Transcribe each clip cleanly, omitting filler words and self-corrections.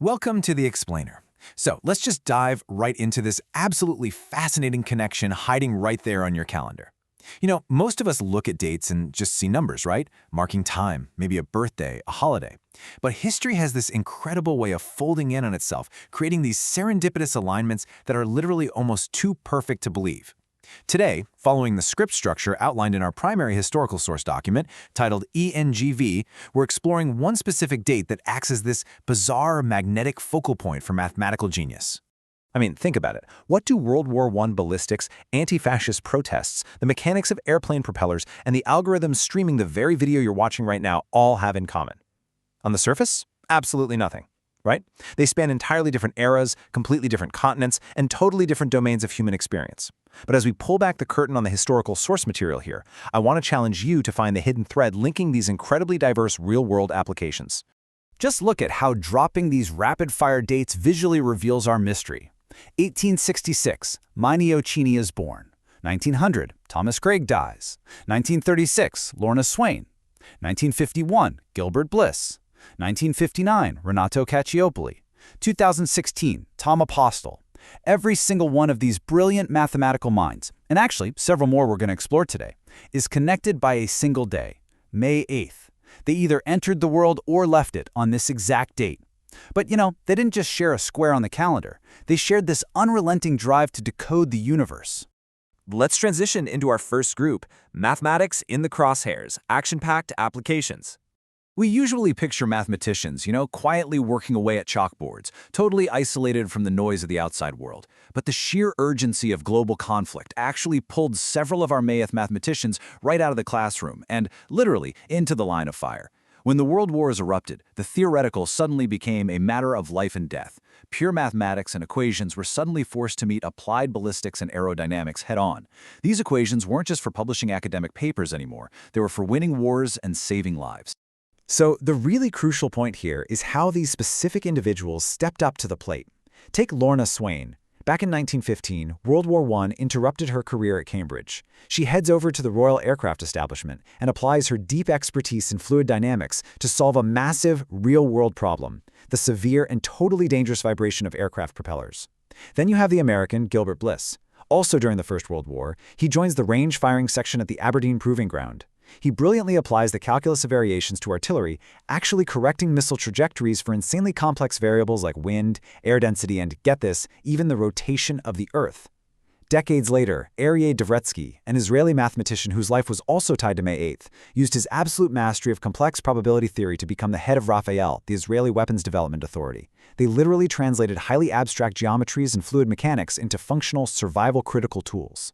Welcome to The Explainer. So let's just dive right into this absolutely fascinating connection hiding right there on your calendar. Most of us look at dates and just see numbers, right? Marking time, maybe a birthday, a holiday. But history has this incredible way of folding in on itself, creating these serendipitous alignments that are literally almost too perfect to believe. Today, following the script structure outlined in our primary historical source document, titled ENGV, we're exploring one specific date that acts as this bizarre magnetic focal point for mathematical genius. I mean, think about it. What do World War I ballistics, anti-fascist protests, the mechanics of airplane propellers, and the algorithms streaming the very video you're watching right now all have in common? On the surface, absolutely nothing, right? They span entirely different eras, completely different continents, and totally different domains of human experience. But as we pull back the curtain on the historical source material here, I want to challenge you to find the hidden thread linking these incredibly diverse real-world applications. Just look at how dropping these rapid-fire dates visually reveals our mystery. 1866, Minio Cini is born. 1900, Thomas Craig dies. 1936, Lorna Swain. 1951, Gilbert Bliss. 1959, Renato Caccioppoli. 2016, Tom Apostol. Every single one of these brilliant mathematical minds, and actually several more we're going to explore today, is connected by a single day, May 8th. They either entered the world or left it on this exact date. But they didn't just share a square on the calendar. They shared this unrelenting drive to decode the universe. Let's transition into our first group, Mathematics in the Crosshairs, Action-Packed Applications. We usually picture mathematicians, quietly working away at chalkboards, totally isolated from the noise of the outside world. But the sheer urgency of global conflict actually pulled several of our mathematicians right out of the classroom and, literally, into the line of fire. When the world wars erupted, the theoretical suddenly became a matter of life and death. Pure mathematics and equations were suddenly forced to meet applied ballistics and aerodynamics head-on. These equations weren't just for publishing academic papers anymore. They were for winning wars and saving lives. So the really crucial point here is how these specific individuals stepped up to the plate. Take Lorna Swain. Back in 1915, World War I interrupted her career at Cambridge. She heads over to the Royal Aircraft Establishment and applies her deep expertise in fluid dynamics to solve a massive, real-world problem, the severe and totally dangerous vibration of aircraft propellers. Then you have the American Gilbert Bliss. Also during the First World War, he joins the range firing section at the Aberdeen Proving Ground. He brilliantly applies the calculus of variations to artillery, actually correcting missile trajectories for insanely complex variables like wind, air density, and, get this, even the rotation of the Earth. Decades later, Aryeh Dvoretsky, an Israeli mathematician whose life was also tied to May 8th, used his absolute mastery of complex probability theory to become the head of Rafael, the Israeli Weapons Development Authority. They literally translated highly abstract geometries and fluid mechanics into functional, survival-critical tools.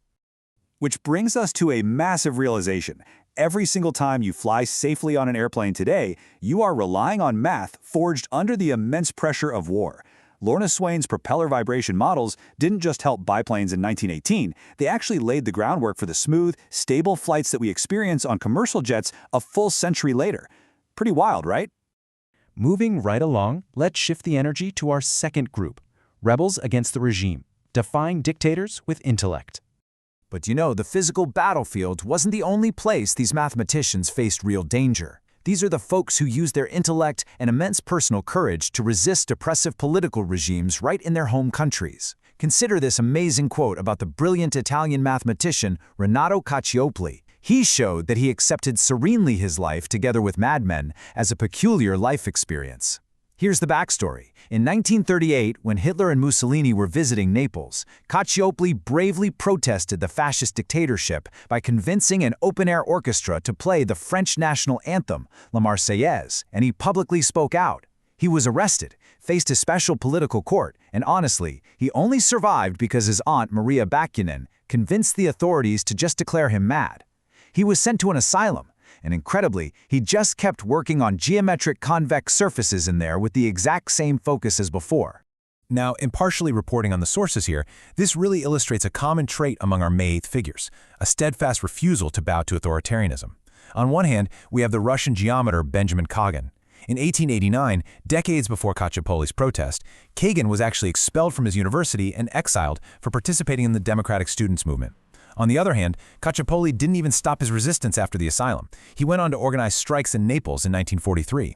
Which brings us to a massive realization. Every single time you fly safely on an airplane today, you are relying on math forged under the immense pressure of war. Lorna Swain's propeller vibration models didn't just help biplanes in 1918, they actually laid the groundwork for the smooth, stable flights that we experience on commercial jets a full century later. Pretty wild, right? Moving right along, let's shift the energy to our second group, Rebels Against the Regime, Defying Dictators with Intellect. But the physical battlefield wasn't the only place these mathematicians faced real danger. These are the folks who used their intellect and immense personal courage to resist oppressive political regimes right in their home countries. Consider this amazing quote about the brilliant Italian mathematician Renato Caccioppoli. He showed that he accepted serenely his life together with madmen as a peculiar life experience. Here's the backstory. In 1938, when Hitler and Mussolini were visiting Naples, Caccioppoli bravely protested the fascist dictatorship by convincing an open-air orchestra to play the French national anthem, La Marseillaise, and he publicly spoke out. He was arrested, faced a special political court, and honestly, he only survived because his aunt Maria Bakunin convinced the authorities to just declare him mad. He was sent to an asylum, and incredibly, he just kept working on geometric convex surfaces in there with the exact same focus as before. Now, impartially reporting on the sources here, this really illustrates a common trait among our May 8th figures, a steadfast refusal to bow to authoritarianism. On one hand, we have the Russian geometer Benjamin Kagan. In 1889, decades before Cacciopoli's protest, Kagan was actually expelled from his university and exiled for participating in the democratic students' movement. On the other hand, Caccioppoli didn't even stop his resistance after the asylum. He went on to organize strikes in Naples in 1943.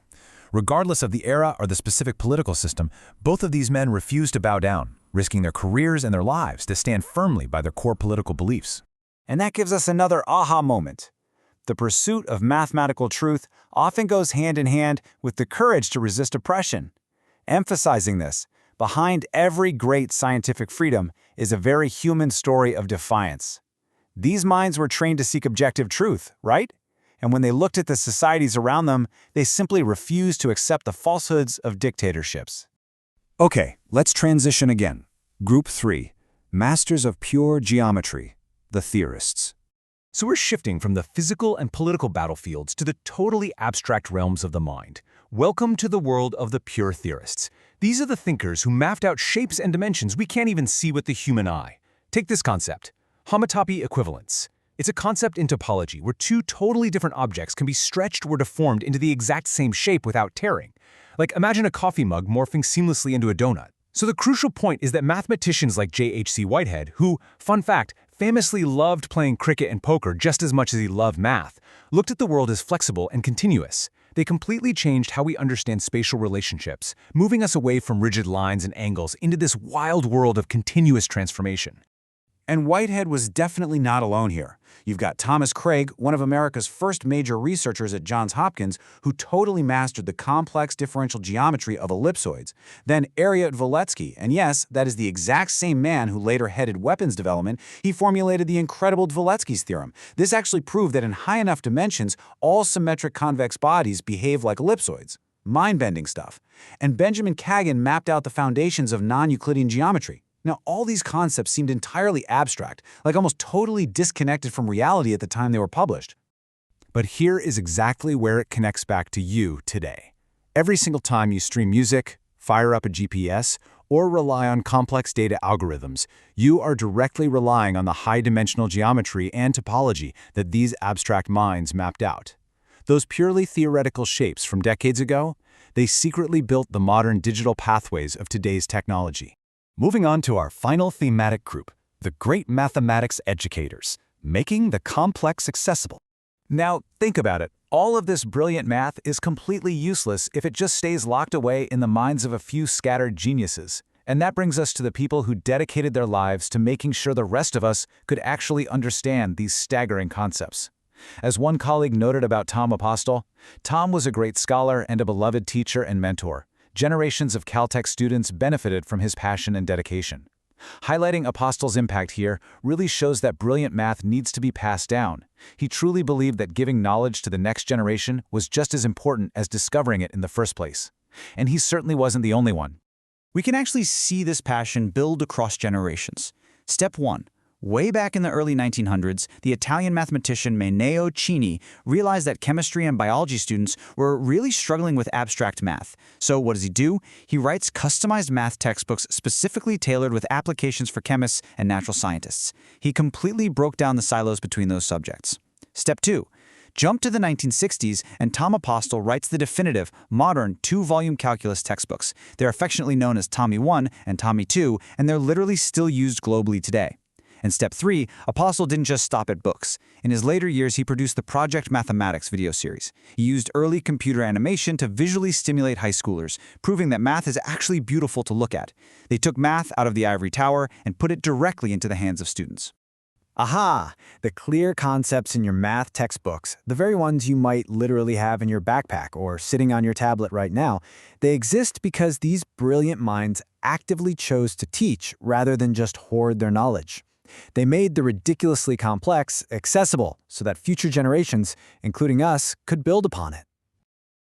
Regardless of the era or the specific political system, both of these men refused to bow down, risking their careers and their lives to stand firmly by their core political beliefs. And that gives us another aha moment. The pursuit of mathematical truth often goes hand in hand with the courage to resist oppression. Emphasizing this, behind every great scientific freedom is a very human story of defiance. These minds were trained to seek objective truth, right? And when they looked at the societies around them, they simply refused to accept the falsehoods of dictatorships. Okay, let's transition again. Group 3, Masters of Pure Geometry, the Theorists. So we're shifting from the physical and political battlefields to the totally abstract realms of the mind. Welcome to the world of the pure theorists. These are the thinkers who mapped out shapes and dimensions we can't even see with the human eye. Take this concept, homotopy equivalence. It's a concept in topology where two totally different objects can be stretched or deformed into the exact same shape without tearing. Like imagine a coffee mug morphing seamlessly into a donut. So the crucial point is that mathematicians like J.H.C. Whitehead, who, fun fact, famously loved playing cricket and poker just as much as he loved math, looked at the world as flexible and continuous. They completely changed how we understand spatial relationships, moving us away from rigid lines and angles into this wild world of continuous transformation. And Whitehead was definitely not alone here. You've got Thomas Craig, one of America's first major researchers at Johns Hopkins, who totally mastered the complex differential geometry of ellipsoids. Then Ariyat-Voletsky, and yes, that is the exact same man who later headed weapons development. He formulated the incredible Dvoletsky's theorem. This actually proved that in high enough dimensions, all symmetric convex bodies behave like ellipsoids. Mind-bending stuff. And Benjamin Kagan mapped out the foundations of non-Euclidean geometry. Now, all these concepts seemed entirely abstract, like almost totally disconnected from reality at the time they were published. But here is exactly where it connects back to you today. Every single time you stream music, fire up a GPS, or rely on complex data algorithms, you are directly relying on the high-dimensional geometry and topology that these abstract minds mapped out. Those purely theoretical shapes from decades ago, they secretly built the modern digital pathways of today's technology. Moving on to our final thematic group, the great mathematics educators, making the complex accessible. Now, think about it. All of this brilliant math is completely useless if it just stays locked away in the minds of a few scattered geniuses. And that brings us to the people who dedicated their lives to making sure the rest of us could actually understand these staggering concepts. As one colleague noted about Tom Apostol, Tom was a great scholar and a beloved teacher and mentor. Generations of Caltech students benefited from his passion and dedication. Highlighting Apostol's impact here really shows that brilliant math needs to be passed down. He truly believed that giving knowledge to the next generation was just as important as discovering it in the first place. And he certainly wasn't the only one. We can actually see this passion build across generations. Step 1. Way back in the early 1900s, the Italian mathematician Matteo Cini realized that chemistry and biology students were really struggling with abstract math. So what does he do? He writes customized math textbooks specifically tailored with applications for chemists and natural scientists. He completely broke down the silos between those subjects. Step 2. Jump to the 1960s, and Tom Apostol writes the definitive, modern, 2-volume calculus textbooks. They're affectionately known as Tommy 1 and Tommy 2, and they're literally still used globally today. And step 3, Apostol didn't just stop at books. In his later years, he produced the Project Mathematics video series. He used early computer animation to visually stimulate high schoolers, proving that math is actually beautiful to look at. They took math out of the ivory tower and put it directly into the hands of students. Aha! The clear concepts in your math textbooks, the very ones you might literally have in your backpack or sitting on your tablet right now, they exist because these brilliant minds actively chose to teach rather than just hoard their knowledge. They made the ridiculously complex accessible so that future generations, including us, could build upon it.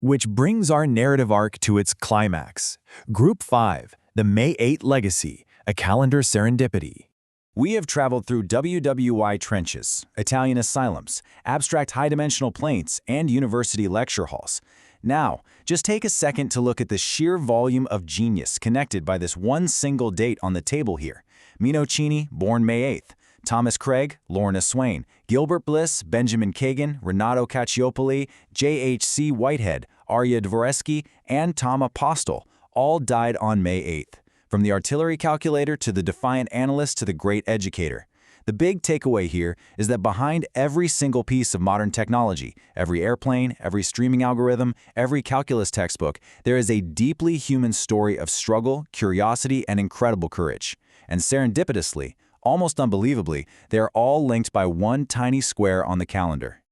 Which brings our narrative arc to its climax. Group 5, the May 8 Legacy, a calendar serendipity. We have traveled through WWI trenches, Italian asylums, abstract high-dimensional planes, and university lecture halls. Now, just take a second to look at the sheer volume of genius connected by this one single date on the table here. Mino Cini, born May 8th. Thomas Craig, Lorna Swain, Gilbert Bliss, Benjamin Kagan, Renato Caccioppoli, J.H.C. Whitehead, Arya Dvoretzky, and Tom Apostol all died on May 8th. From the artillery calculator to the defiant analyst to the great educator. The big takeaway here is that behind every single piece of modern technology, every airplane, every streaming algorithm, every calculus textbook, there is a deeply human story of struggle, curiosity, and incredible courage. And serendipitously, almost unbelievably, they are all linked by one tiny square on the calendar.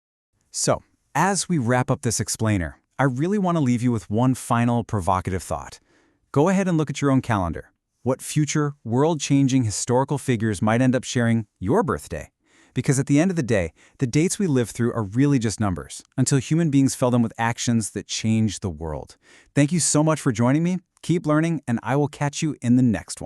So, as we wrap up this explainer, I really want to leave you with one final provocative thought. Go ahead and look at your own calendar. What future, world-changing historical figures might end up sharing your birthday? Because at the end of the day, the dates we live through are really just numbers, until human beings fill them with actions that change the world. Thank you so much for joining me. Keep learning, and I will catch you in the next one.